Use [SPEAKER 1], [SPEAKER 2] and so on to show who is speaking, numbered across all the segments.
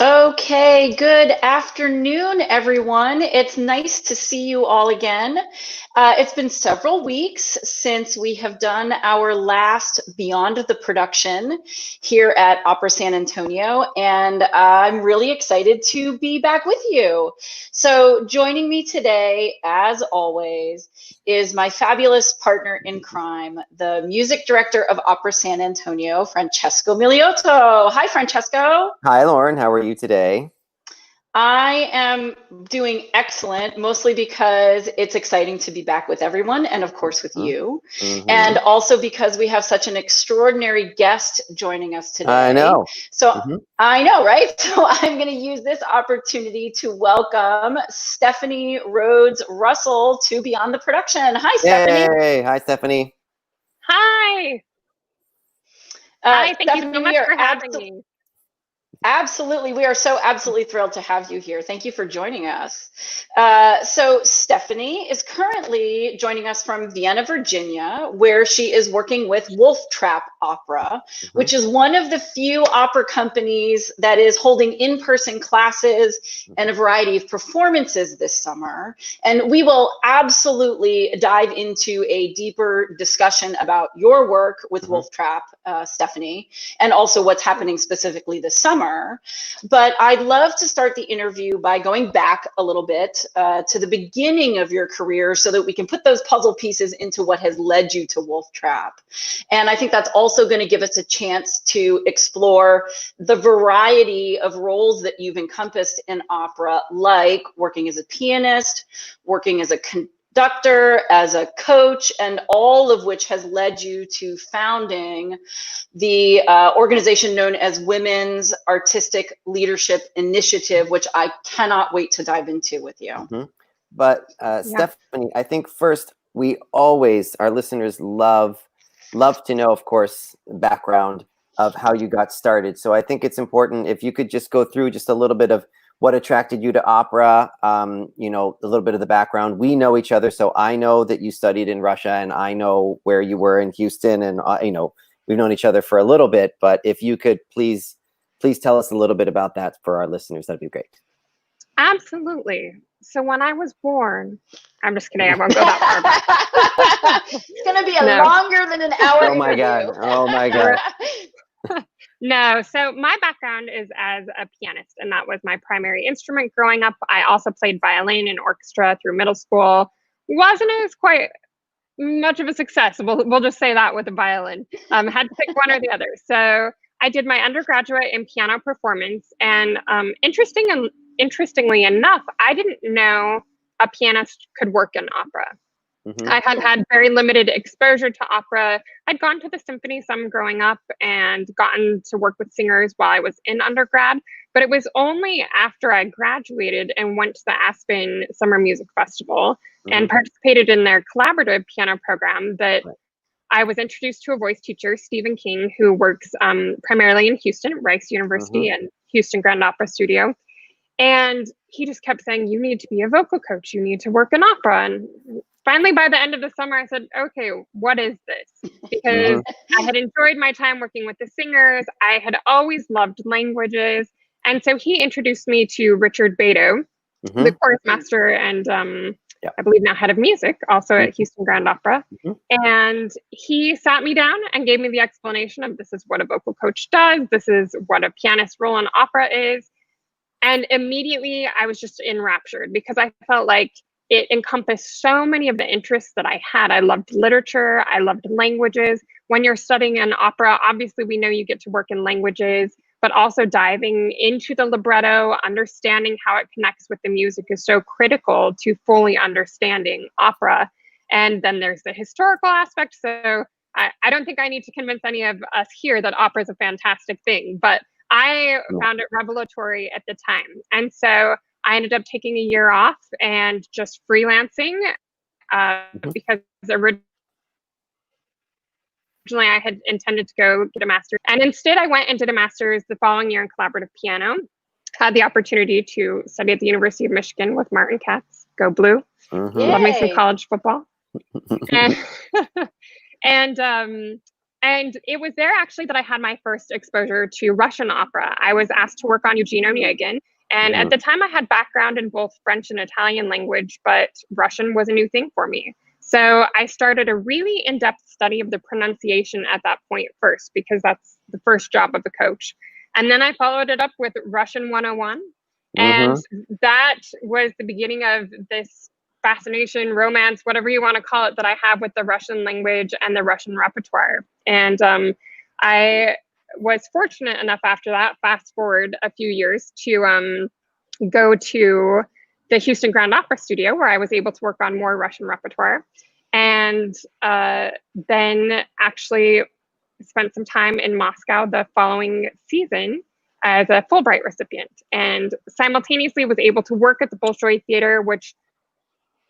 [SPEAKER 1] Okay, good afternoon, everyone. It's nice to see you all again. It's been several weeks since we have done our last Beyond the Production here at Opera San Antonio, and I'm really excited to be back with you. So joining me today, as always, is my fabulous partner in crime, the music director of Opera San Antonio, Francesco Miliotto. Hi, Francesco.
[SPEAKER 2] Hi, Lauren. How are you today?
[SPEAKER 1] I am doing excellent, mostly because it's exciting to be back with everyone and, of course, with you. And
[SPEAKER 2] Mm-hmm.
[SPEAKER 1] also because we have such an extraordinary guest joining us today.
[SPEAKER 2] I know.
[SPEAKER 1] So
[SPEAKER 2] Mm-hmm.
[SPEAKER 1] I know, right? So I'm going to use this opportunity to welcome Stephanie Rhodes Russell to Beyond the Production. Hi, Stephanie.
[SPEAKER 2] Yay! Hi, Stephanie.
[SPEAKER 3] Hi. Hi, thank
[SPEAKER 1] Stephanie,
[SPEAKER 3] you so much for having me.
[SPEAKER 1] Absolutely. We are so absolutely thrilled to have you here. Thank you for joining us. So Stephanie is currently joining us from Vienna, Virginia, where she is working with Wolf Trap Opera, which is one of the few opera companies that is holding in-person classes and a variety of performances this summer. And we will absolutely dive into a deeper discussion about your work with Wolf Trap, Stephanie, and also what's happening specifically this summer. But I'd love to start the interview by going back a little bit to the beginning of your career so that we can put those puzzle pieces into what has led you to Wolf Trap. And I think that's also going to give us a chance to explore the variety of roles that you've encompassed in opera, like working as a pianist, working as a conductor, as a coach, and all of which has led you to founding the organization known as Women's Artistic Leadership Initiative, which I cannot wait to dive into with you.
[SPEAKER 2] But Stephanie, I think first our listeners love to know, of course, the background of how you got started. So I think it's important if you could just go through just a little bit of what attracted you to opera, a little bit of the background. We know each other, so I know that you studied in Russia, and I know where you were in Houston, and we've known each other for a little bit. But if you could please tell us a little bit about that for our listeners, that'd be great.
[SPEAKER 3] Absolutely. So when I was born, I'm just kidding, I won't go that
[SPEAKER 1] far back. It's going to be longer than an hour.
[SPEAKER 2] Oh my God. Oh my God.
[SPEAKER 3] No, so my background is as a pianist, and that was my primary instrument growing up. I also played violin in orchestra through middle school. Wasn't as quite much of a success. We'll just say that with the violin. Had to pick one or the other. So I did my undergraduate in piano performance, and interestingly enough, I didn't know a pianist could work in opera. I had had very limited exposure to opera. I'd gone to the symphony some growing up and gotten to work with singers while I was in undergrad. But it was only after I graduated and went to the Aspen Summer Music Festival and participated in their collaborative piano program that I was introduced to a voice teacher, Stephen King, who works primarily in Houston at Rice University and Houston Grand Opera Studio. And he just kept saying, you need to be a vocal coach. You need to work in opera. And finally, by the end of the summer, I said, okay, what is this? Because I had enjoyed my time working with the singers. I had always loved languages. And so he introduced me to Richard Beto, the chorus master and I believe now head of music, also at Houston Grand Opera. And he sat me down and gave me the explanation of this is what a vocal coach does. This is what a pianist role in opera is. And immediately I was just enraptured because I felt like it encompassed so many of the interests that I had. I loved literature. I loved languages. When you're studying an opera, obviously we know you get to work in languages, but also diving into the libretto, understanding how it connects with the music is so critical to fully understanding opera. And then there's the historical aspect. So I don't think I need to convince any of us here that opera is a fantastic thing, but I found it revelatory at the time. And so I ended up taking a year off and just freelancing because originally I had intended to go get a master's. And instead I went and did a master's the following year in collaborative piano. Had the opportunity to study at the University of Michigan with Martin Katz. Go Blue. Love me some college football. and And it was there actually that I had my first exposure to Russian opera. I was asked to work on Eugene Onegin. And at the time I had background in both French and Italian language, but Russian was a new thing for me. So I started a really in-depth study of the pronunciation at that point first, because that's the first job of a coach. And then I followed it up with Russian 101. And that was the beginning of this fascination, romance, whatever you want to call it, that I have with the Russian language and the Russian repertoire. And I was fortunate enough after that, fast forward a few years, to go to the Houston Grand Opera Studio, where I was able to work on more Russian repertoire. And then actually spent some time in Moscow the following season as a Fulbright recipient, and simultaneously was able to work at the Bolshoi Theater, which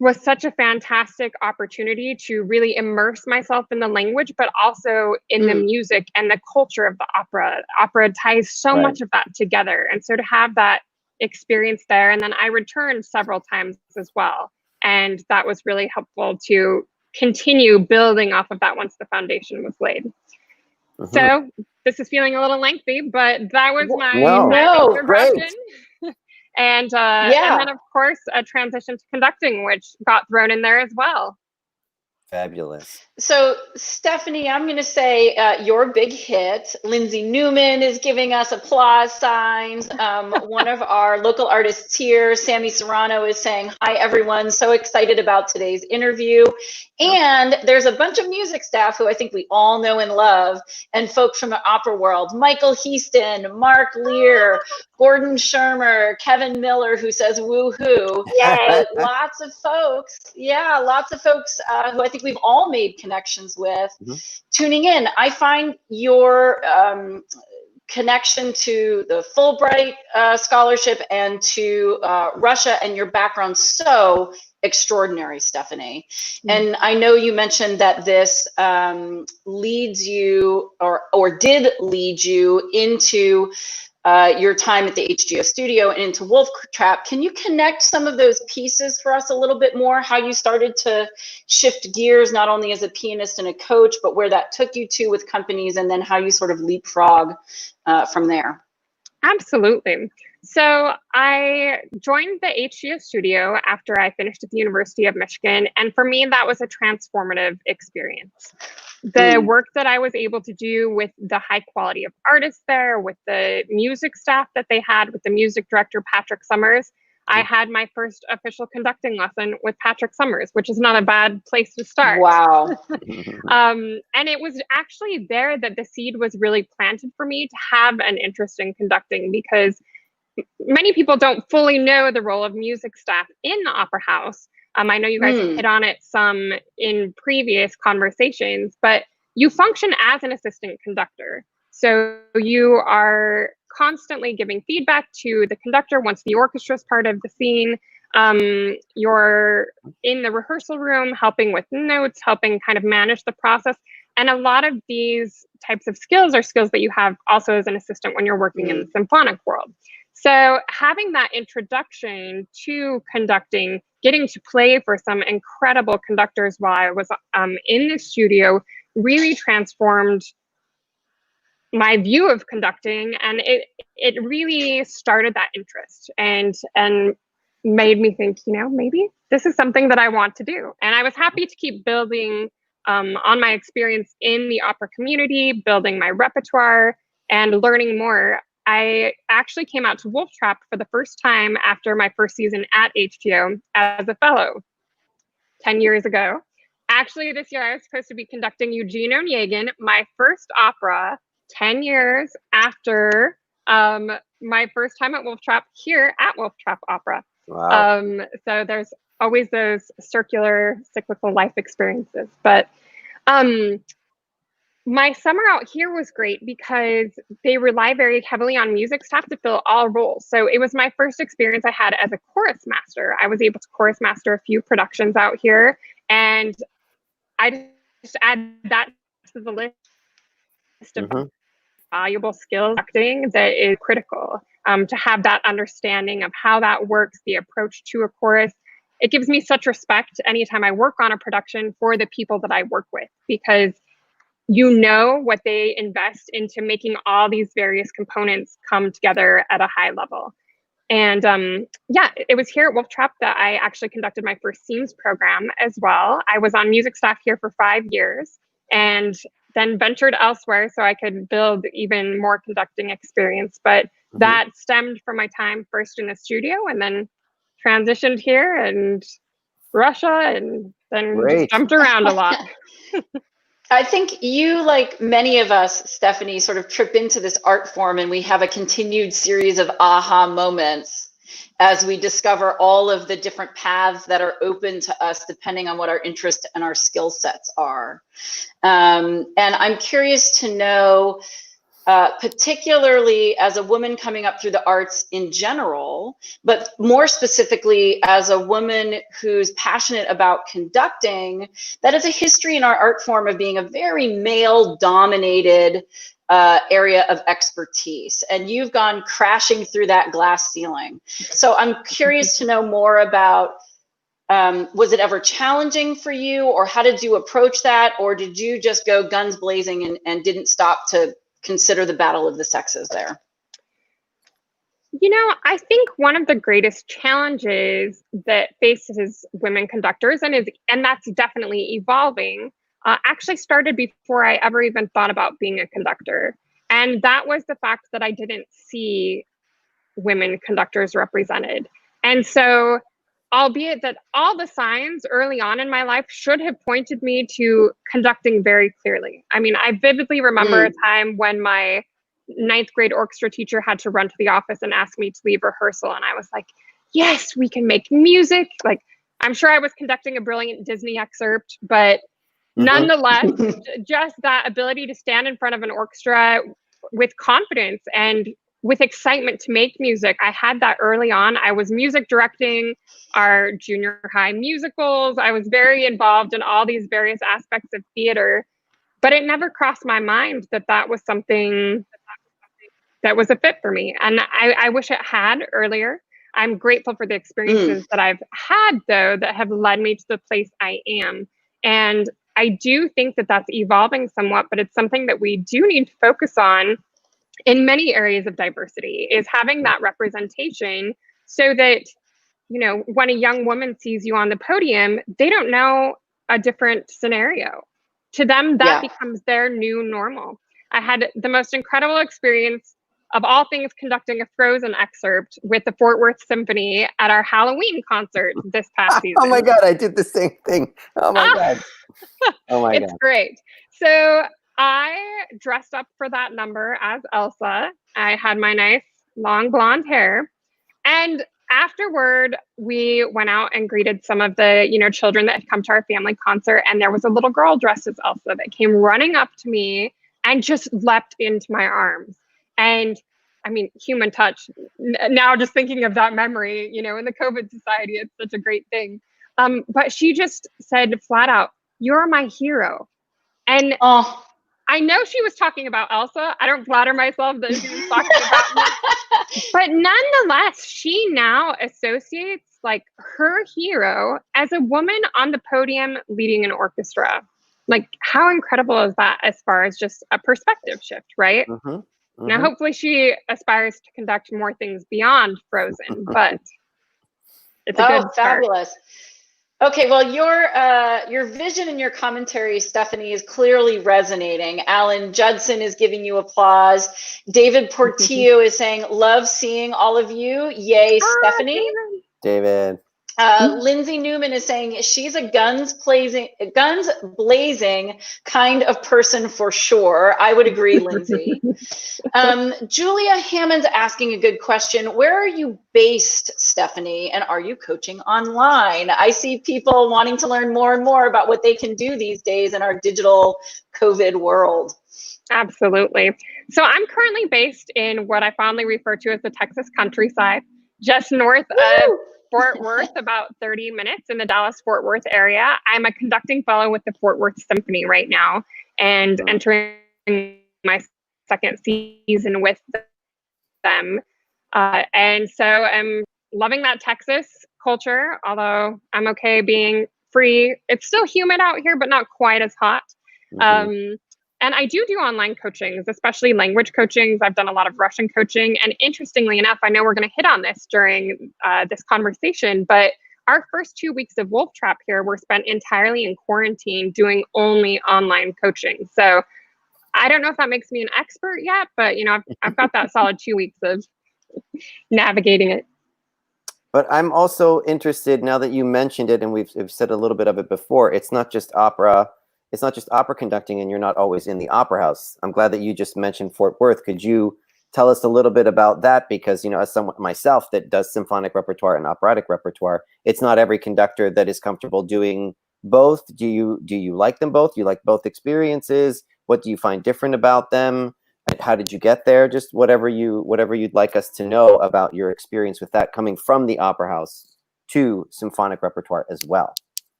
[SPEAKER 3] was such a fantastic opportunity to really immerse myself in the language, but also in the music and the culture of the opera. Opera ties so much of that together. And so to have that experience there, and then I returned several times as well. And that was really helpful to continue building off of that once the foundation was laid. So this is feeling a little lengthy, but that was my introduction. And then, of course, a transition to conducting, which got thrown in there as well.
[SPEAKER 2] Fabulous.
[SPEAKER 1] So, Stephanie, I'm going to say your big hit. Lindsay Newman is giving us applause signs. One of our local artists here, Sammy Serrano, is saying, hi, everyone. So excited about today's interview. And there's a bunch of music staff who I think we all know and love, and folks from the opera world. Michael Heaston, Mark Lear, Gordon Shermer, Kevin Miller, who says woo-hoo.
[SPEAKER 3] Yay.
[SPEAKER 1] Lots of folks. Yeah, lots of folks who I think we've all made connections with. Tuning in. I find your connection to the Fulbright scholarship and to Russia and your background so extraordinary, Stephanie. And I know you mentioned that this leads you or did lead you into your time at the HGO studio and into Wolf Trap. Can you connect some of those pieces for us a little bit more? How you started to shift gears, not only as a pianist and a coach, but where that took you to with companies, and then how you sort of leapfrog from there?
[SPEAKER 3] Absolutely. So I joined the HGO studio after I finished at the University of Michigan. And for me, that was a transformative experience. The work that I was able to do with the high quality of artists there, with the music staff that they had, with the music director, Patrick Summers. I had my first official conducting lesson with Patrick Summers, which is not a bad place to start.
[SPEAKER 1] Wow.
[SPEAKER 3] And it was actually there that the seed was really planted for me to have an interest in conducting, because many people don't fully know the role of music staff in the opera house. I know you guys have hit on it some in previous conversations, but you function as an assistant conductor. So you are constantly giving feedback to the conductor once the orchestra is part of the scene. You're in the rehearsal room, helping with notes, helping kind of manage the process. And a lot of these types of skills are skills that you have also as an assistant when you're working in the symphonic world. So having that introduction to conducting, getting to play for some incredible conductors while I was in the studio, really transformed my view of conducting, and it really started that interest and made me think, you know, maybe this is something that I want to do. And I was happy to keep building on my experience in the opera community, building my repertoire and learning more. I actually came out to Wolf Trap for the first time after my first season at HGO as a fellow 10 years ago. Actually, this year I was supposed to be conducting Eugene Onegin, my first opera, 10 years after my first time at Wolf Trap here at Wolf Trap Opera.
[SPEAKER 2] Wow.
[SPEAKER 3] So there's always those cyclical life experiences. But my summer out here was great because they rely very heavily on music staff to fill all roles. So it was my first experience I had as a chorus master. I was able to chorus master a few productions out here, and I just add that to the list of valuable skills acting that is critical, to have that understanding of how that works, the approach to a chorus. It gives me such respect anytime I work on a production for the people that I work with, because you know what they invest into making all these various components come together at a high level. And yeah, it was here at Wolf Trap that I actually conducted my first Seams program as well. I was on music staff here for 5 years and then ventured elsewhere so I could build even more conducting experience. But that stemmed from my time first in the studio and then transitioned here and Russia and then just jumped around a lot.
[SPEAKER 1] I think you, like many of us, Stephanie, sort of trip into this art form and we have a continued series of aha moments as we discover all of the different paths that are open to us depending on what our interest and our skill sets are. And I'm curious to know, particularly as a woman coming up through the arts in general, but more specifically as a woman who's passionate about conducting, that is a history in our art form of being a very male-dominated area of expertise. And you've gone crashing through that glass ceiling. So I'm curious to know more about, was it ever challenging for you, or how did you approach that? Or did you just go guns blazing and didn't stop to consider the battle of the sexes there?
[SPEAKER 3] You know, I think one of the greatest challenges that faces women conductors, and that's definitely evolving, actually started before I ever even thought about being a conductor. And that was the fact that I didn't see women conductors represented. And so, albeit that all the signs early on in my life should have pointed me to conducting very clearly. I mean, I vividly remember a time when my 9th grade orchestra teacher had to run to the office and ask me to leave rehearsal. And I was like, yes, we can make music. Like, I'm sure I was conducting a brilliant Disney excerpt, but nonetheless, just that ability to stand in front of an orchestra with confidence and with excitement to make music. I had that early on. I was music directing our junior high musicals. I was very involved in all these various aspects of theater, but it never crossed my mind that that was something that was a fit for me. And I wish it had earlier. I'm grateful for the experiences that I've had, though, that have led me to the place I am. And I do think that that's evolving somewhat, but it's something that we do need to focus on in many areas of diversity, is having that representation so that, you know, when a young woman sees you on the podium, they don't know a different scenario. To them, that becomes their new normal. I had the most incredible experience of all things conducting a Frozen excerpt with the Fort Worth Symphony at our Halloween concert this past season.
[SPEAKER 2] Oh my God, I did the same thing. Oh my God. Oh my God.
[SPEAKER 3] It's great. So I dressed up for that number as Elsa. I had my nice long blonde hair. And afterward, we went out and greeted some of the, you know, children that had come to our family concert. And there was a little girl dressed as Elsa that came running up to me and just leapt into my arms. And I mean, human touch. Now just thinking of that memory, you know, in the COVID society, it's such a great thing. But she just said flat out, "You're my hero." And I know she was talking about Elsa. I don't flatter myself that she was talking about me. But nonetheless, she now associates like her hero as a woman on the podium leading an orchestra. Like, how incredible is that as far as just a perspective shift, right? Now, hopefully she aspires to conduct more things beyond Frozen, but it's a good start.
[SPEAKER 1] Fabulous. Okay, well, your vision and your commentary, Stephanie, is clearly resonating. Alan Judson is giving you applause. David Portillo is saying, love seeing all of you. Yay, Stephanie.
[SPEAKER 2] David.
[SPEAKER 1] Lindsay Newman is saying she's a guns blazing kind of person for sure. I would agree, Lindsay. Julia Hammond's asking a good question. Where are you based, Stephanie? And are you coaching online? I see people wanting to learn more and more about what they can do these days in our digital COVID world.
[SPEAKER 3] Absolutely. So I'm currently based in what I fondly refer to as the Texas countryside, just north of Fort Worth, about 30 minutes in the Dallas-Fort Worth area. I'm a conducting fellow with the Fort Worth Symphony right now and entering my second season with them. And so I'm loving that Texas culture, although I'm okay being free. It's still humid out here, but not quite as hot. And I do online coachings, especially language coachings. I've done a lot of Russian coaching. And interestingly enough, I know we're going to hit on this during this conversation, but our first 2 weeks of Wolf Trap here were spent entirely in quarantine doing only online coaching. So I don't know if that makes me an expert yet, but I've got that solid 2 weeks of navigating it.
[SPEAKER 2] But I'm also interested, now that you mentioned it, and we've said a little bit of it before, it's not just opera conducting, and you're not always in the opera house. I'm glad that you just mentioned Fort Worth. Could you tell us a little bit about that? Because, as someone myself that does symphonic repertoire and operatic repertoire, it's not every conductor that is comfortable doing both. Do you like them both? Do you like both experiences? What do you find different about them? How did you get there? Just whatever you'd like us to know about your experience with that, coming from the opera house to symphonic repertoire as well.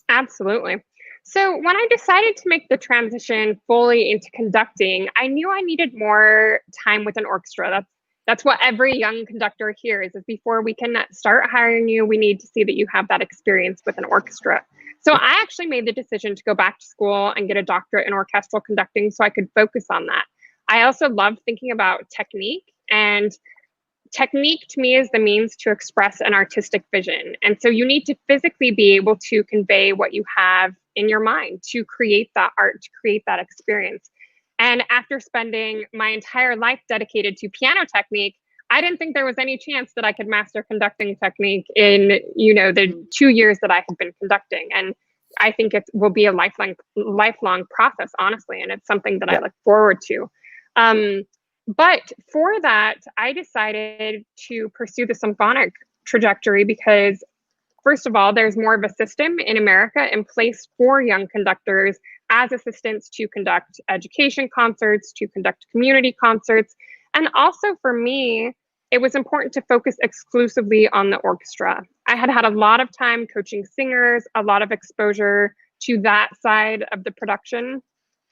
[SPEAKER 3] Absolutely. So when I decided to make the transition fully into conducting, I knew I needed more time with an orchestra. That's what every young conductor hears, is before we can start hiring you, we need to see that you have that experience with an orchestra. So I actually made the decision to go back to school and get a doctorate in orchestral conducting so I could focus on that. I also love thinking about technique, and technique to me is the means to express an artistic vision. And so you need to physically be able to convey what you have in your mind to create that art, to create that experience. And after spending my entire life dedicated to piano technique, I didn't think there was any chance that I could master conducting technique in, the 2 years that I had been conducting. And I think it will be a lifelong process, honestly. And it's something that I look forward to. But for that, I decided to pursue the symphonic trajectory because, first of all, there's more of a system in America in place for young conductors as assistants to conduct education concerts, to conduct community concerts. And also for me, it was important to focus exclusively on the orchestra. I had a lot of time coaching singers, a lot of exposure to that side of the production.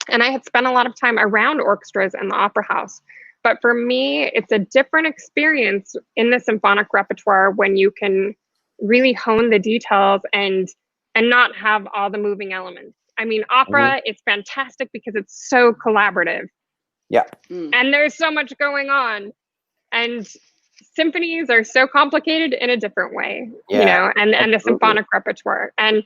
[SPEAKER 3] And I had spent a lot of time around orchestras and the opera house. But for me, it's a different experience in the symphonic repertoire when you can really hone the details and not have all the moving elements. I mean, opera, it's fantastic because it's so collaborative.
[SPEAKER 2] Yeah.
[SPEAKER 3] And there's so much going on. And symphonies are so complicated in a different way, and the symphonic repertoire. And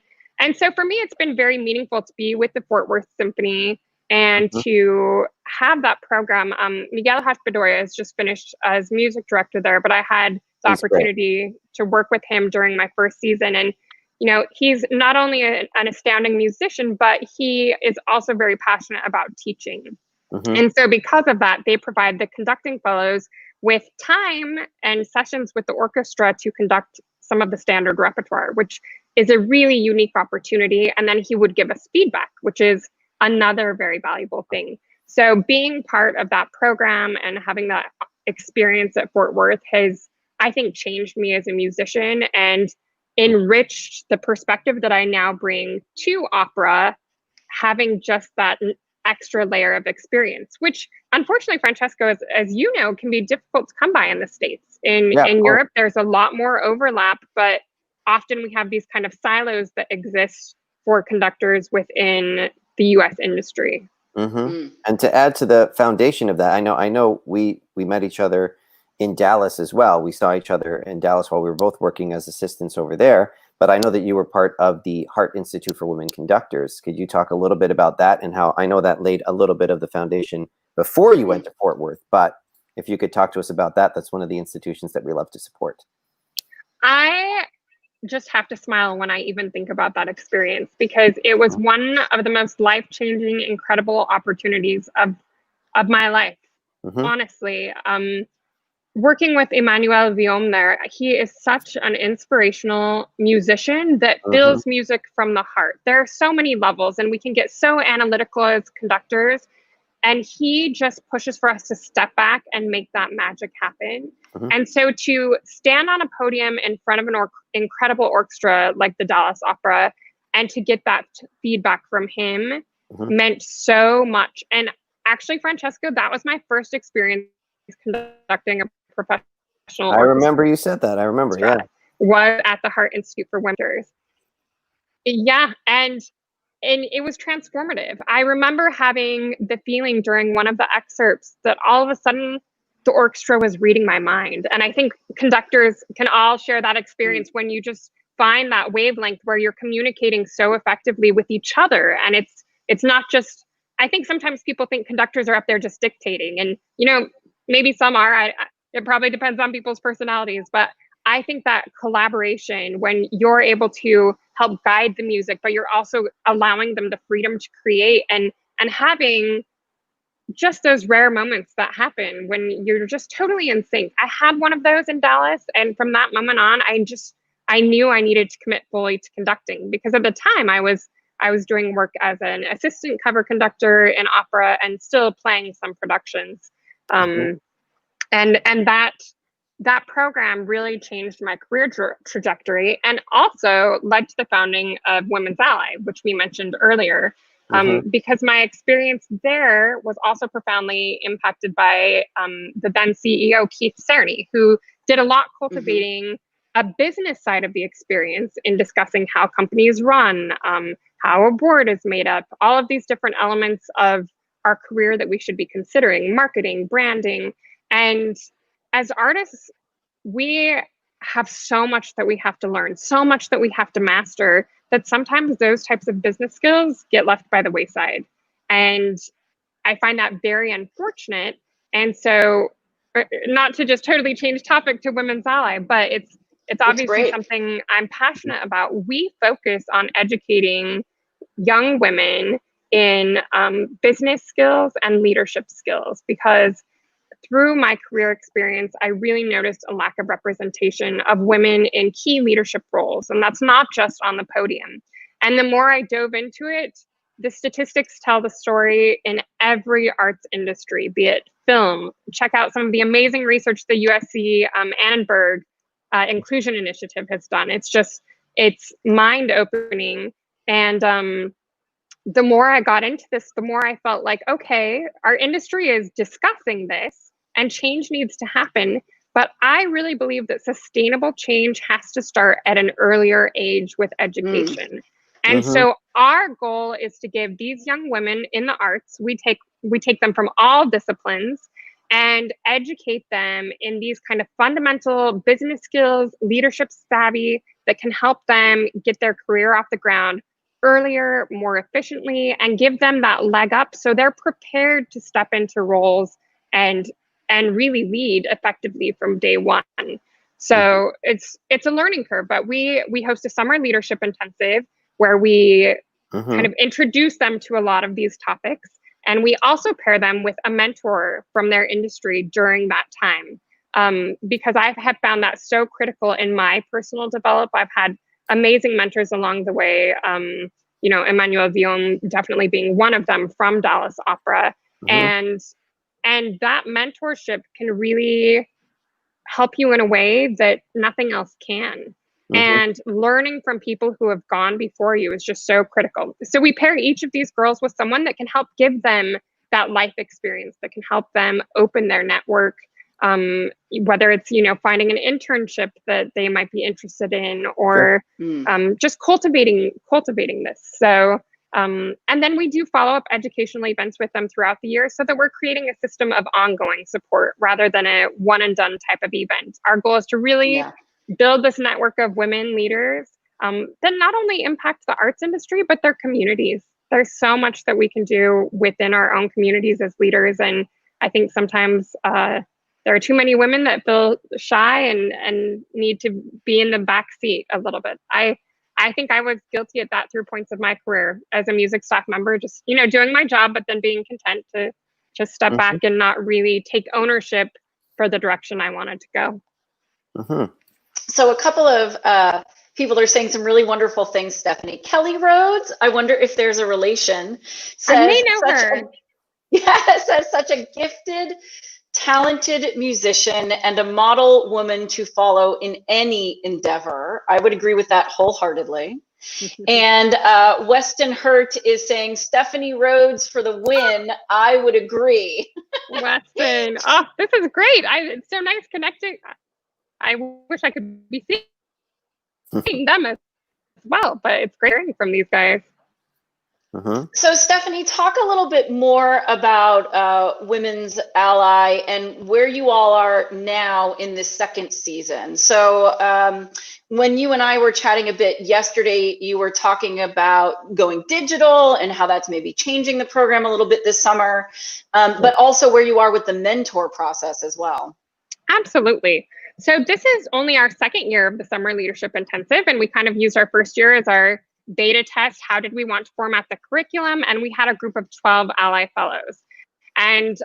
[SPEAKER 3] so for me, it's been very meaningful to be with the Fort Worth Symphony and to have that program. Miguel Haspedoya has just finished as music director there, but I had the opportunity to work with him during my first season. And, he's not only an astounding musician, but he is also very passionate about teaching. And so because of that, they provide the conducting fellows with time and sessions with the orchestra to conduct some of the standard repertoire, which is a really unique opportunity. And then he would give us feedback, which is another very valuable thing. So being part of that program and having that experience at Fort Worth has, I think, changed me as a musician and enriched the perspective that I now bring to opera, having just that extra layer of experience, which unfortunately, Francesco, as you know, can be difficult to come by in the States. In Europe, there's a lot more overlap, but often we have these kind of silos that exist for conductors within the US industry.
[SPEAKER 2] And to add to the foundation of that, I know we met each other in Dallas as well. We saw each other in Dallas while we were both working as assistants over there. But I know that you were part of the Hart Institute for Women Conductors. Could you talk a little bit about that and how I know that laid a little bit of the foundation before you went to Fort Worth? But if you could talk to us about that, that's one of the institutions that we love to support.
[SPEAKER 3] I just have to smile when I even think about that experience because it was one of the most life-changing, incredible opportunities of my life. Honestly, working with Emmanuel Viom there, he is such an inspirational musician that feels music from the heart. There are so many levels and we can get so analytical as conductors. And he just pushes for us to step back and make that magic happen. And so to stand on a podium in front of an incredible orchestra like the Dallas Opera and to get that feedback from him meant so much. And actually, Francesco, that was my first experience conducting a professional orchestra.
[SPEAKER 2] I remember you said that. I remember, yeah.
[SPEAKER 3] Was at the Hart Institute for Women. Yeah, and it was transformative. I remember having the feeling during one of the excerpts that all of a sudden the orchestra was reading my mind. And I think conductors can all share that experience when you just find that wavelength where you're communicating so effectively with each other. And it's not just, I think sometimes people think conductors are up there just dictating, and maybe some are. It probably depends on people's personalities, but I think that collaboration, when you're able to help guide the music, but you're also allowing them the freedom to create, and having just those rare moments that happen when you're just totally in sync. I had one of those in Dallas, and from that moment on, I knew I needed to commit fully to conducting, because at the time I was doing work as an assistant cover conductor in opera and still playing some productions. And that program really changed my career trajectory, and also led to the founding of Women's Ally, which we mentioned earlier. Because my experience there was also profoundly impacted by the then CEO, Keith Cerny, who did a lot cultivating a business side of the experience in discussing how companies run, how a board is made up, all of these different elements of our career that we should be considering, marketing, branding. And as artists, we have so much that we have to learn, so much that we have to master, that sometimes those types of business skills get left by the wayside. And I find that very unfortunate. And so, not to just totally change topic to Women's Ally, but it's obviously something I'm passionate about. We focus on educating young women in business skills and leadership skills, because through my career experience, I really noticed a lack of representation of women in key leadership roles. And that's not just on the podium. And the more I dove into it, the statistics tell the story in every arts industry, be it film. Check out some of the amazing research the USC Annenberg Inclusion Initiative has done. It's mind-opening. And the more I got into this, the more I felt like, okay, our industry is discussing this and change needs to happen. But I really believe that sustainable change has to start at an earlier age with education. And so our goal is to give these young women in the arts, we take them from all disciplines and educate them in these kind of fundamental business skills, leadership savvy that can help them get their career off the ground earlier, more efficiently, and give them that leg up so they're prepared to step into roles and really lead effectively from day one. So it's a learning curve, but we host a summer leadership intensive where we kind of introduce them to a lot of these topics. And we also pair them with a mentor from their industry during that time, because I have found that so critical in my personal development. I've had amazing mentors along the way. Emmanuel Villon definitely being one of them from Dallas Opera. And that mentorship can really help you in a way that nothing else can. And learning from people who have gone before you is just so critical. So we pair each of these girls with someone that can help give them that life experience, that can help them open their network, whether it's, finding an internship that they might be interested in, or just cultivating this. So, and then we do follow-up educational events with them throughout the year so that we're creating a system of ongoing support rather than a one-and-done type of event. Our goal is to really build this network of women leaders that not only impact the arts industry, but their communities. There's so much that we can do within our own communities as leaders. And I think sometimes there are too many women that feel shy and need to be in the back seat a little bit. I think I was guilty at that through points of my career as a music staff member, just, doing my job, but then being content to just step back and not really take ownership for the direction I wanted to go.
[SPEAKER 1] So a couple of people are saying some really wonderful things, Stephanie. Kelly Rhodes, I wonder if there's a relation.
[SPEAKER 3] I may know her.
[SPEAKER 1] Says such a gifted, talented musician and a model woman to follow in any endeavor. I would agree with that wholeheartedly. And Weston Hurt is saying Stephanie Rhodes for the win. I would agree.
[SPEAKER 3] Weston, oh, this is great. It's so nice connecting. I wish I could be seeing them as well, but it's great hearing from these guys.
[SPEAKER 1] So Stephanie, talk a little bit more about Women's Ally and where you all are now in this second season. So when you and I were chatting a bit yesterday, you were talking about going digital and how that's maybe changing the program a little bit this summer, but also where you are with the mentor process as well.
[SPEAKER 3] Absolutely. So this is only our second year of the Summer Leadership Intensive, and we kind of used our first year as our beta test. How did we want to format the curriculum? And we had a group of 12 Ally Fellows. And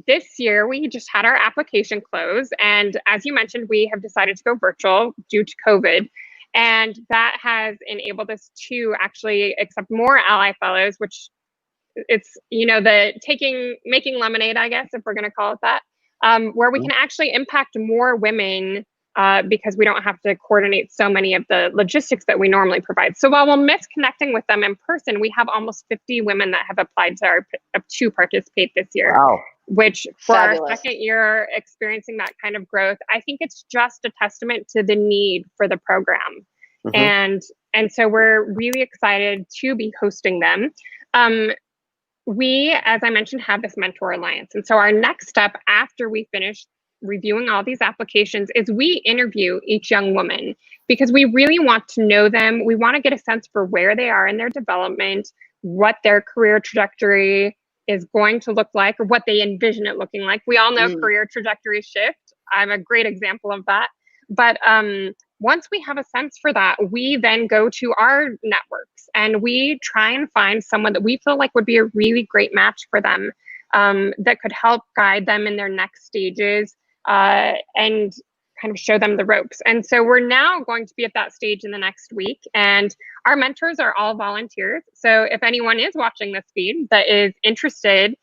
[SPEAKER 3] this year, we just had our application close. And as you mentioned, we have decided to go virtual due to COVID. And that has enabled us to actually accept more Ally Fellows, which it's, making lemonade, I guess, if we're going to call it that, where we can actually impact more women because we don't have to coordinate so many of the logistics that we normally provide. So while we'll miss connecting with them in person, we have almost 50 women that have applied to participate this year.
[SPEAKER 2] Wow.
[SPEAKER 3] Which for
[SPEAKER 1] Fabulous.
[SPEAKER 3] our second year experiencing that kind of growth, I think it's just a testament to the need for the program. And so we're really excited to be hosting them. We, as I mentioned, have this Mentor Alliance. And so our next step after we finish reviewing all these applications is we interview each young woman because we really want to know them. We want to get a sense for where they are in their development, what their career trajectory is going to look like, or what they envision it looking like. We all know career trajectory shift. I'm a great example of that. But once we have a sense for that, we then go to our networks and we try and find someone that we feel like would be a really great match for them, that could help guide them in their next stages and kind of show them the ropes. And so we're now going to be at that stage in the next week. And our mentors are all volunteers. So if anyone is watching this feed that is interested,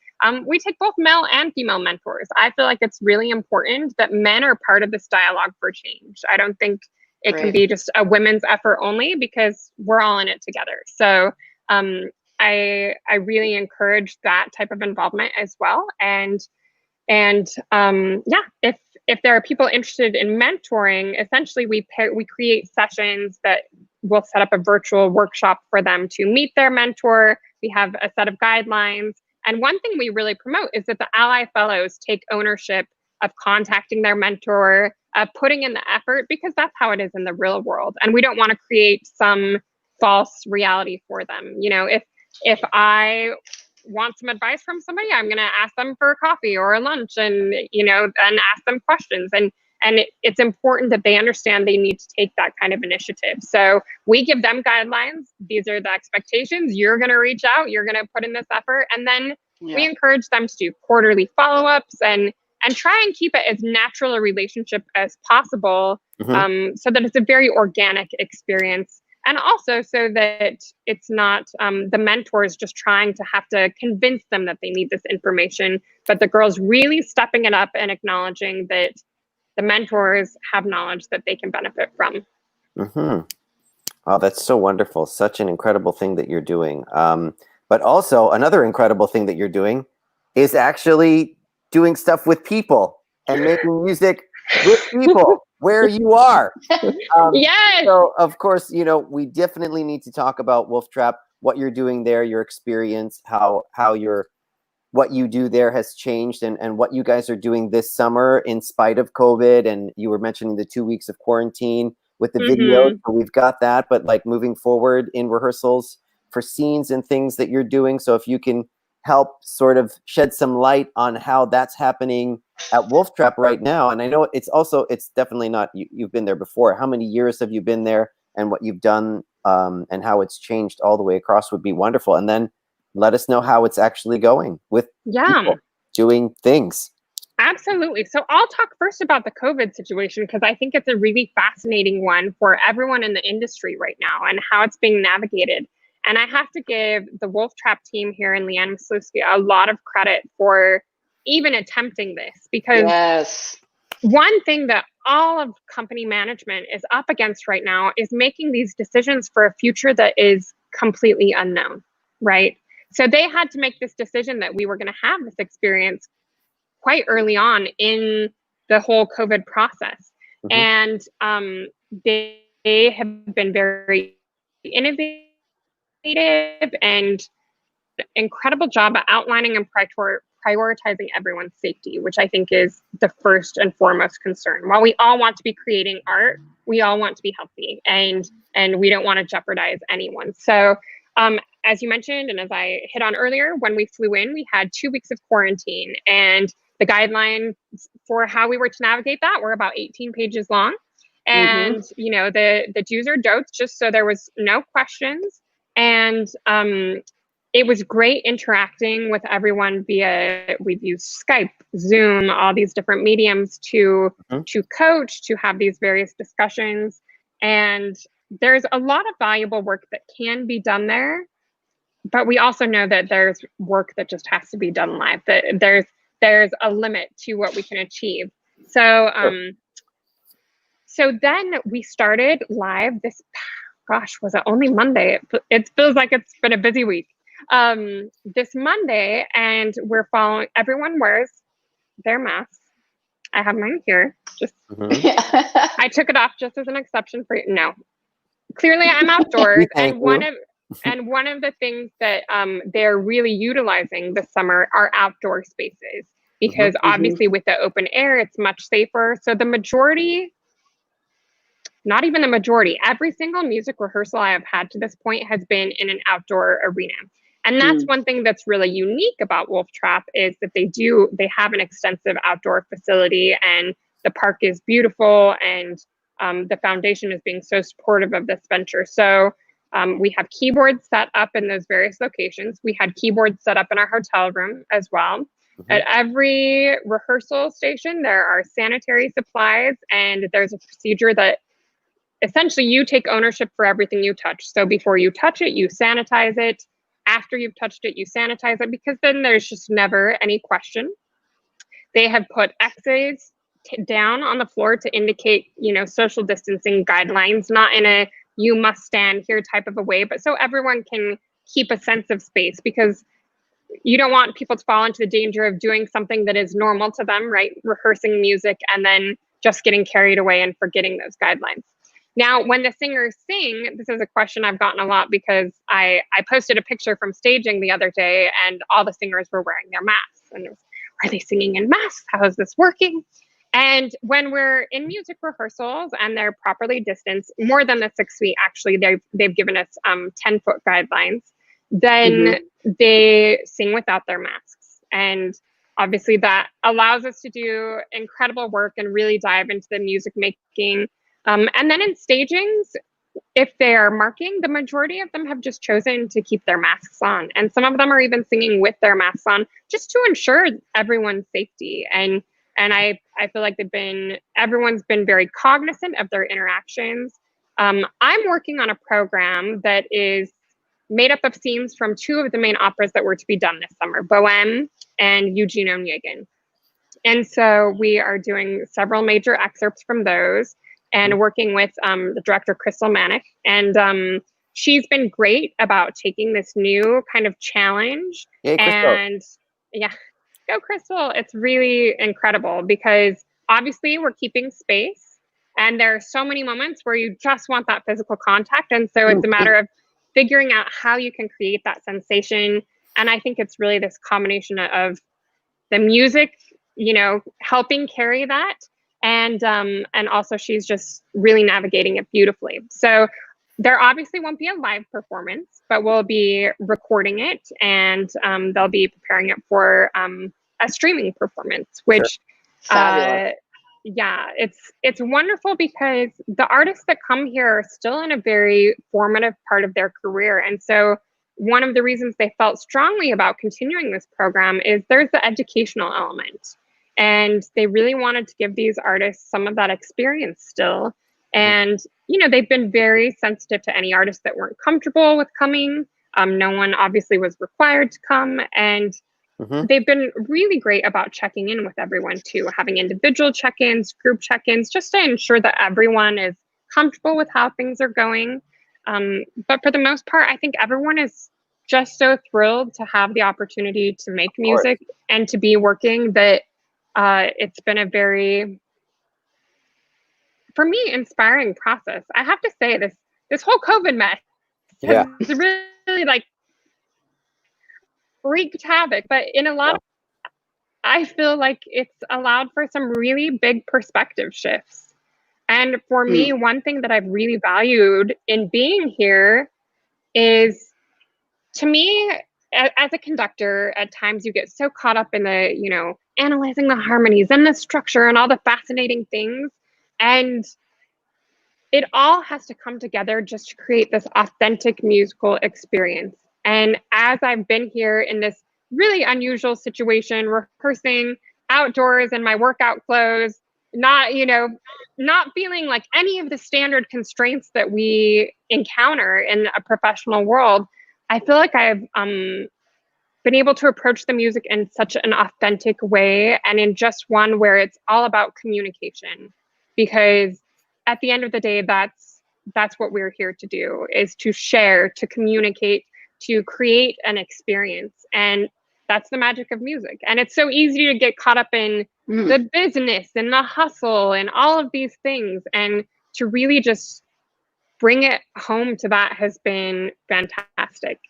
[SPEAKER 3] we take both male and female mentors. I feel like it's really important that men are part of this dialogue for change. I don't think it can be just a women's effort only because we're all in it together. So I really encourage that type of involvement as well. And if there are people interested in mentoring, essentially we create sessions that will set up a virtual workshop for them to meet their mentor. We have a set of guidelines. And one thing we really promote is that the Ally Fellows take ownership of contacting their mentor, putting in the effort, because that's how it is in the real world. And we don't want to create some false reality for them. You know, if I want some advice from somebody, I'm going to ask them for a coffee or a lunch and ask them questions. And it's important that they understand they need to take that kind of initiative. So we give them guidelines. These are the expectations. You're going to reach out. You're going to put in this effort. And then we encourage them to do quarterly follow-ups and try and keep it as natural a relationship as possible, so that it's a very organic experience. And also so that it's not the mentors just trying to have to convince them that they need this information, but the girls really stepping it up and acknowledging that the mentors have knowledge that they can benefit from.
[SPEAKER 2] Oh, that's so wonderful. Such an incredible thing that you're doing. But also another incredible thing that you're doing is actually doing stuff with people and making music with people where you are.
[SPEAKER 3] Yes.
[SPEAKER 2] So of course, we definitely need to talk about Wolf Trap, what you're doing there, your experience, how what you do there has changed, and what you guys are doing this summer in spite of COVID. And you were mentioning the 2 weeks of quarantine with the videos. So we've got that, but like moving forward in rehearsals for scenes and things that you're doing. So if you can help sort of shed some light on how that's happening at Wolf Trap right now. And I know it's definitely not, you've been there before. How many years have you been there, and what you've done and how it's changed all the way across would be wonderful. And then let us know how it's actually going with people doing things.
[SPEAKER 3] Absolutely. So I'll talk first about the COVID situation, because I think it's a really fascinating one for everyone in the industry right now and how it's being navigated. And I have to give the Wolf Trap team here in Leanne Maslowski a lot of credit for even attempting this, because one thing that all of company management is up against right now is making these decisions for a future that is completely unknown, right? So they had to make this decision that we were going to have this experience quite early on in the whole COVID process. And they have been very innovative and incredible job at outlining and prioritizing everyone's safety, which I think is the first and foremost concern. While we all want to be creating art, we all want to be healthy, and we don't want to jeopardize anyone. So as you mentioned, and as I hit on earlier, when we flew in, we had 2 weeks of quarantine, and the guidelines for how we were to navigate that were about 18 pages long. And, you know, the do's or don'ts, just so there was no questions. And it was great interacting with everyone we've used Skype, Zoom, all these different mediums to coach, to have these various discussions. And there's a lot of valuable work that can be done there, but we also know that there's work that just has to be done live, that there's a limit to what we can achieve. So so then we started live this, gosh, was it only Monday? It feels like it's been a busy week. This Monday, and we're following, everyone wears their masks. I have mine here. Just I took it off just as an exception for you. No, clearly I'm outdoors, and one of the things that they're really utilizing this summer are outdoor spaces, because obviously with the open air, it's much safer. So the majority, not even the majority, every single music rehearsal I have had to this point has been in an outdoor arena. And that's one thing that's really unique about Wolf Trap, is that they have an extensive outdoor facility, and the park is beautiful, and the foundation is being so supportive of this venture. So we have keyboards set up in those various locations. We had keyboards set up in our hotel room as well. At every rehearsal station, there are sanitary supplies, and there's a procedure that essentially you take ownership for everything you touch. So before you touch it, you sanitize it. After you've touched it, you sanitize it, because then there's just never any question. They have put X-rays down on the floor to indicate, you know, social distancing guidelines, not in a you must stand here type of a way, but so everyone can keep a sense of space, because you don't want people to fall into the danger of doing something that is normal to them, right? Rehearsing music and then just getting carried away and forgetting those guidelines. Now, when the singers sing, this is a question I've gotten a lot, because I posted a picture from staging the other day, and all the singers were wearing their masks. And it was, are they singing in masks? How is this working? And when we're in music rehearsals and they're properly distanced, more than the 6 feet, actually, they've given us 10-foot guidelines, then they sing without their masks. And obviously that allows us to do incredible work and really dive into the music making. And then in stagings, if they are marking, the majority of them have just chosen to keep their masks on. And some of them are even singing with their masks on, just to ensure everyone's safety. And I feel like everyone's been very cognizant of their interactions. I'm working on a program that is made up of scenes from 2 of the main operas that were to be done this summer, Bohème and Eugene Onegin. And so we are doing several major excerpts from those, and working with the director, Crystal Manick. And she's been great about taking this new kind of challenge.
[SPEAKER 2] Yay,
[SPEAKER 3] and yeah, go Crystal. It's really incredible, because obviously we're keeping space, and there are so many moments where you just want that physical contact. And so it's a matter of figuring out how you can create that sensation. And I think it's really this combination of the music, you know, helping carry that. And also she's just really navigating it beautifully. So there obviously won't be a live performance, but we'll be recording it, and they'll be preparing it for a streaming performance, which yeah, it's wonderful, because the artists that come here are still in a very formative part of their career. And so one of the reasons they felt strongly about continuing this program is there's the educational element. And they really wanted to give these artists some of that experience still. And, you know, they've been very sensitive to any artists that weren't comfortable with coming. No one obviously was required to come. And they've been really great about checking in with everyone too, having individual check-ins, group check-ins, just to ensure that everyone is comfortable with how things are going. But for the most part, I think everyone is just so thrilled to have the opportunity to make music and to be working, that it's been a very, for me, inspiring process. I have to say, this whole COVID mess has really like wreaked havoc. But in a lot of, I feel like it's allowed for some really big perspective shifts. And for me, one thing that I've really valued in being here is, to me, as a conductor, at times you get so caught up in the, analyzing the harmonies and the structure and all the fascinating things. And it all has to come together just to create this authentic musical experience. And as I've been here in this really unusual situation, rehearsing outdoors in my workout clothes, not feeling like any of the standard constraints that we encounter in a professional world, I feel like I've been able to approach the music in such an authentic way, and in just one where it's all about communication. Because at the end of the day, that's what we're here to do, is to share, to communicate, to create an experience. And that's the magic of music. And it's so easy to get caught up in the business and the hustle and all of these things. And to really just bring it home to that has been fantastic.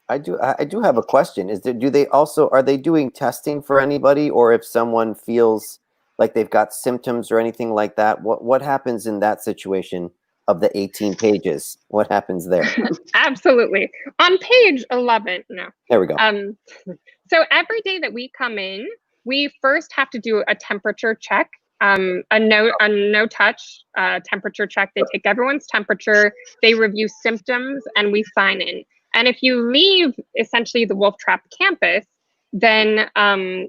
[SPEAKER 2] I do have a question. Are they doing testing for anybody, or if someone feels like they've got symptoms or anything like that, what happens in that situation of the 18 pages? What happens there?
[SPEAKER 3] Absolutely. On page 11, no.
[SPEAKER 2] There we go.
[SPEAKER 3] So every day that we come in, we first have to do a temperature check, a no touch temperature check. They take everyone's temperature, they review symptoms, and we sign in. And if you leave essentially the Wolf Trap campus, then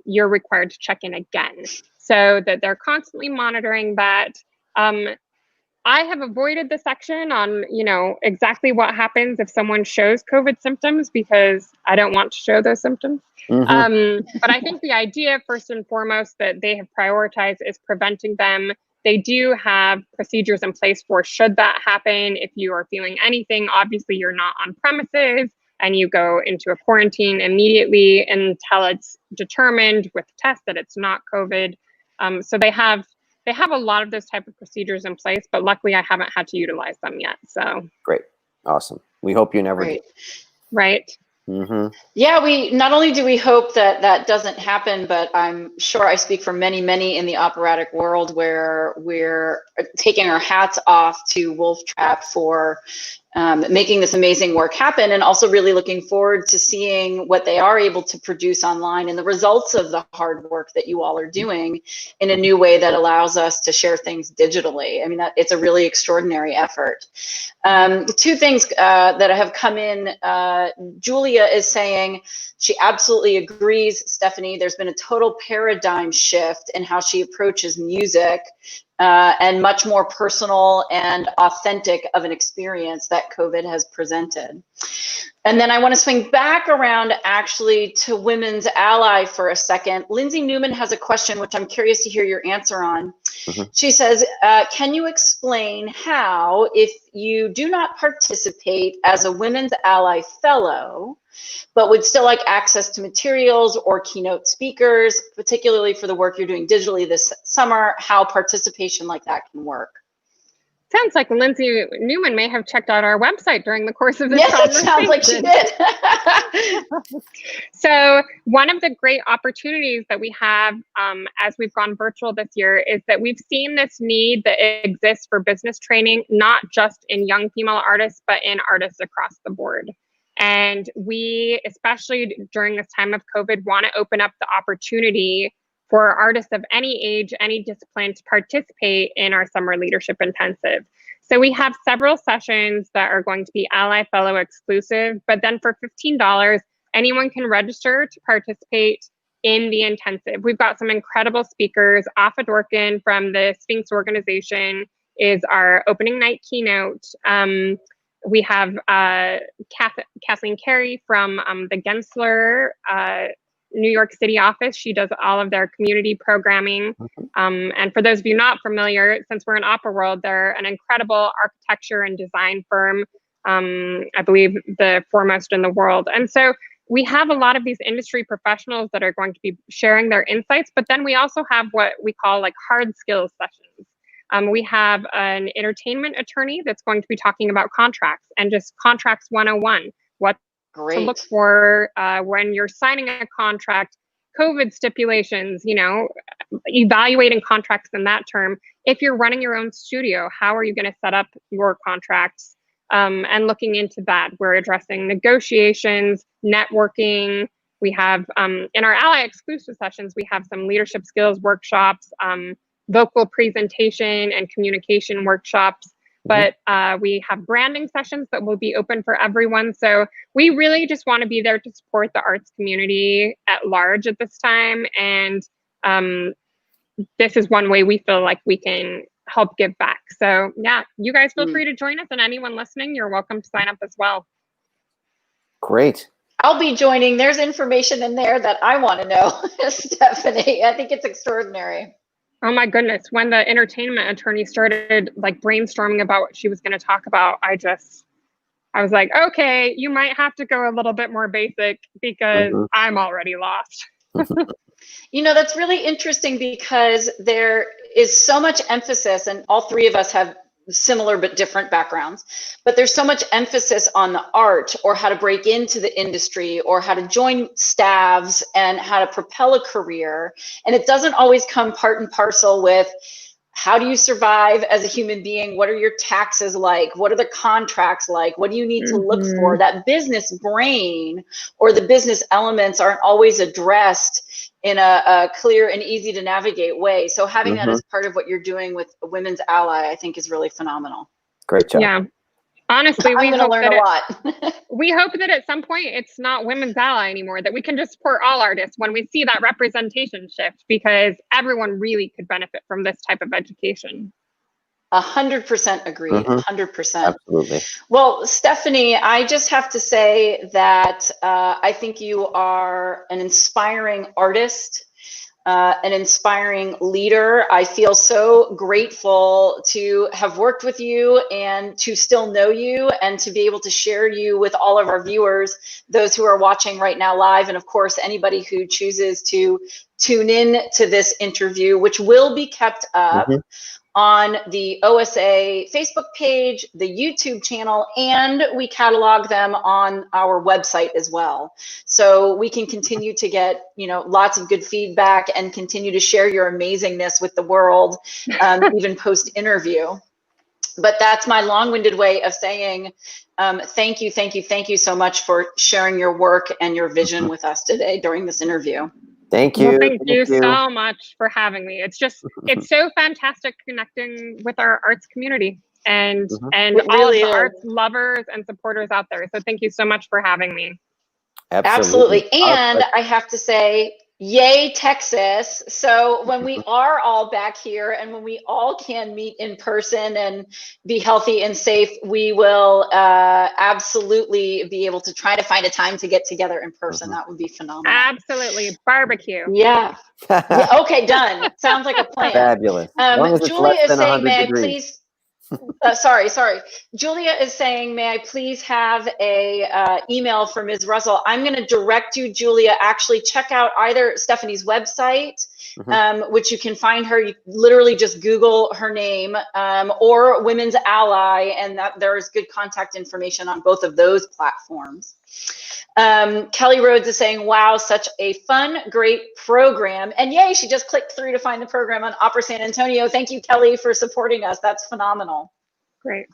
[SPEAKER 3] you're required to check in again, so that they're constantly monitoring that. I have avoided the section on, exactly what happens if someone shows COVID symptoms, because I don't want to show those symptoms. But I think the idea, first and foremost, that they have prioritized is preventing them. They do have procedures in place for should that happen. If you are feeling anything, obviously you're not on premises, and you go into a quarantine immediately until it's determined with a test that it's not COVID. So they have a lot of those type of procedures in place, but luckily I haven't had to utilize them yet. So
[SPEAKER 2] great, awesome. We hope you never do.
[SPEAKER 3] Right.
[SPEAKER 1] Yeah, we not only do we hope that doesn't happen, but I'm sure I speak for many in the operatic world where we're taking our hats off to Wolf Trap for making this amazing work happen, and also really looking forward to seeing what they are able to produce online and the results of the hard work that you all are doing in a new way that allows us to share things digitally. I mean, it's a really extraordinary effort. Two things that have come in. Julia is saying she absolutely agrees, Stephanie. There's been a total paradigm shift in how she approaches music, and much more personal and authentic of an experience that COVID has presented. And then I want to swing back around actually to Women's Ally for a second. Lindsay Newman has a question, which I'm curious to hear your answer on. She says, can you explain how, if you do not participate as a Women's Ally Fellow, but would still like access to materials or keynote speakers, particularly for the work you're doing digitally this summer, how participation like that can work?
[SPEAKER 3] Sounds like Lindsay Newman may have checked out our website during the course of this conversation.
[SPEAKER 1] It sounds like she did.
[SPEAKER 3] So one of the great opportunities that we have as we've gone virtual this year is that we've seen this need that exists for business training, not just in young female artists, but in artists across the board. And we, especially during this time of COVID, want to open up the opportunity for artists of any age, any discipline to participate in our summer leadership intensive. So we have several sessions that are going to be Ally Fellow exclusive, but then for $15, anyone can register to participate in the intensive. We've got some incredible speakers. Afa Dorkin from the Sphinx organization is our opening night keynote. We have Kathleen Carey from the Gensler New York City office. She does all of their community programming. And for those of you not familiar, since we're in Opera World, they're an incredible architecture and design firm, I believe the foremost in the world. And so we have a lot of these industry professionals that are going to be sharing their insights, but then we also have what we call like hard skills sessions. We have an entertainment attorney that's going to be talking about contracts and just contracts 101, what to look for when you're signing a contract, COVID stipulations, you know, evaluating contracts in that term. If you're running your own studio, how are you going to set up your contracts? And looking into that, we're addressing negotiations, networking. We have, in our ally exclusive sessions, we have some leadership skills workshops, vocal presentation and communication workshops. But we have branding sessions that will be open for everyone. So we really just want to be there to support the arts community at large at this time. And this is one way we feel like we can help give back. So yeah, you guys feel free to join us, and anyone listening, you're welcome to sign up as well.
[SPEAKER 2] Great.
[SPEAKER 1] I'll be joining. There's information in there that I want to know, Stephanie. I think it's extraordinary.
[SPEAKER 3] Oh my goodness. When the entertainment attorney started like brainstorming about what she was going to talk about, I was like, okay, you might have to go a little bit more basic because I'm already lost.
[SPEAKER 1] You know, that's really interesting because there is so much emphasis, and all three of us have similar but different backgrounds, but there's so much emphasis on the art or how to break into the industry or how to join staffs and how to propel a career. And it doesn't always come part and parcel with how do you survive as a human being? What are your taxes like? What are the contracts like? What do you need to look for? That business brain or the business elements aren't always addressed in a clear and easy to navigate way. So having that as part of what you're doing with Women's Ally, I think is really phenomenal.
[SPEAKER 2] Great job.
[SPEAKER 3] Yeah. Honestly,
[SPEAKER 1] I'm going to learn a lot.
[SPEAKER 3] We hope that at some point it's not Women's Ally anymore, that we can just support all artists when we see that representation shift, because everyone really could benefit from this type of education.
[SPEAKER 1] 100% agreed. 100%.
[SPEAKER 2] Absolutely.
[SPEAKER 1] Well, Stephanie, I just have to say that I think you are an inspiring artist, an inspiring leader. I feel so grateful to have worked with you and to still know you and to be able to share you with all of our viewers, those who are watching right now live, and of course, anybody who chooses to tune in to this interview, which will be kept up on the OSA Facebook page, the YouTube channel, and we catalog them on our website as well. So we can continue to get, you know, lots of good feedback and continue to share your amazingness with the world, even post-interview. But that's my long-winded way of saying thank you so much for sharing your work and your vision with us today during this interview.
[SPEAKER 2] Thank you.
[SPEAKER 3] Well, thank you so much for having me. It's just, it's so fantastic connecting with our arts community and all of the arts lovers and supporters out there. So thank you so much for having me.
[SPEAKER 1] Absolutely. And I have to say, yay, Texas. So when we are all back here and when we all can meet in person and be healthy and safe, we will absolutely be able to try to find a time to get together in person. That would be phenomenal.
[SPEAKER 3] Absolutely. Barbecue.
[SPEAKER 1] Yeah. Okay, done. Sounds like a plan.
[SPEAKER 2] Fabulous.
[SPEAKER 1] Julia is saying, may I please... sorry. Julia is saying, may I please have a email for Ms. Russell? I'm going to direct you, Julia. Actually, check out either Stephanie's website, which you can find her. You literally just Google her name, or Women's Ally, and that there is good contact information on both of those platforms. Kelly Rhodes is saying, wow, such a fun, great program. And yay, she just clicked through to find the program on Opera San Antonio. Thank you, Kelly, for supporting us. That's phenomenal.
[SPEAKER 3] Great.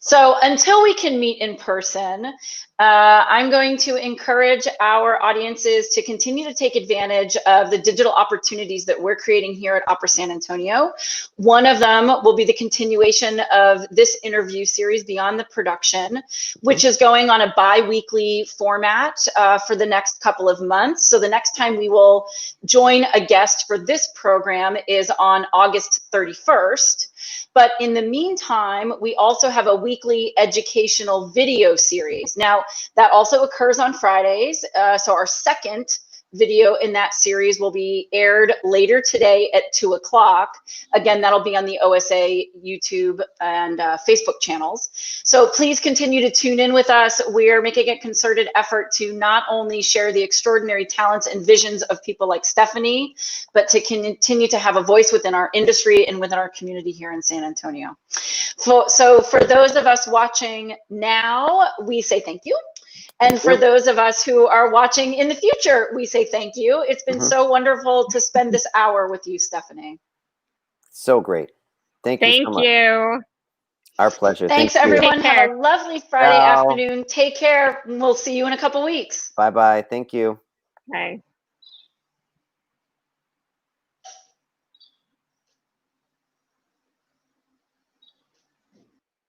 [SPEAKER 1] So until we can meet in person, I'm going to encourage our audiences to continue to take advantage of the digital opportunities that we're creating here at Opera San Antonio. One of them will be the continuation of this interview series, Beyond the Production, which is going on a bi-weekly format for the next couple of months. So the next time we will join a guest for this program is on August 31st. But in the meantime, we also have a weekly educational video series. Now, that also occurs on Fridays. So our second video in that series will be aired later today at 2 o'clock. Again, that'll be on the OSA YouTube and Facebook channels. So please continue to tune in with us. We're making a concerted effort to not only share the extraordinary talents and visions of people like Stephanie, but to continue to have a voice within our industry and within our community here in San Antonio. So for those of us watching now, we say thank you. And for those of us who are watching in the future, we say thank you. It's been so wonderful to spend this hour with you, Stephanie.
[SPEAKER 2] So great. Thank you so much.
[SPEAKER 3] Thank you.
[SPEAKER 2] Our pleasure.
[SPEAKER 1] Thanks,
[SPEAKER 2] Thank you.
[SPEAKER 1] everyone. Have a lovely Friday afternoon. Take care. We'll see you in a couple weeks.
[SPEAKER 2] Bye-bye. Thank you.
[SPEAKER 3] Bye.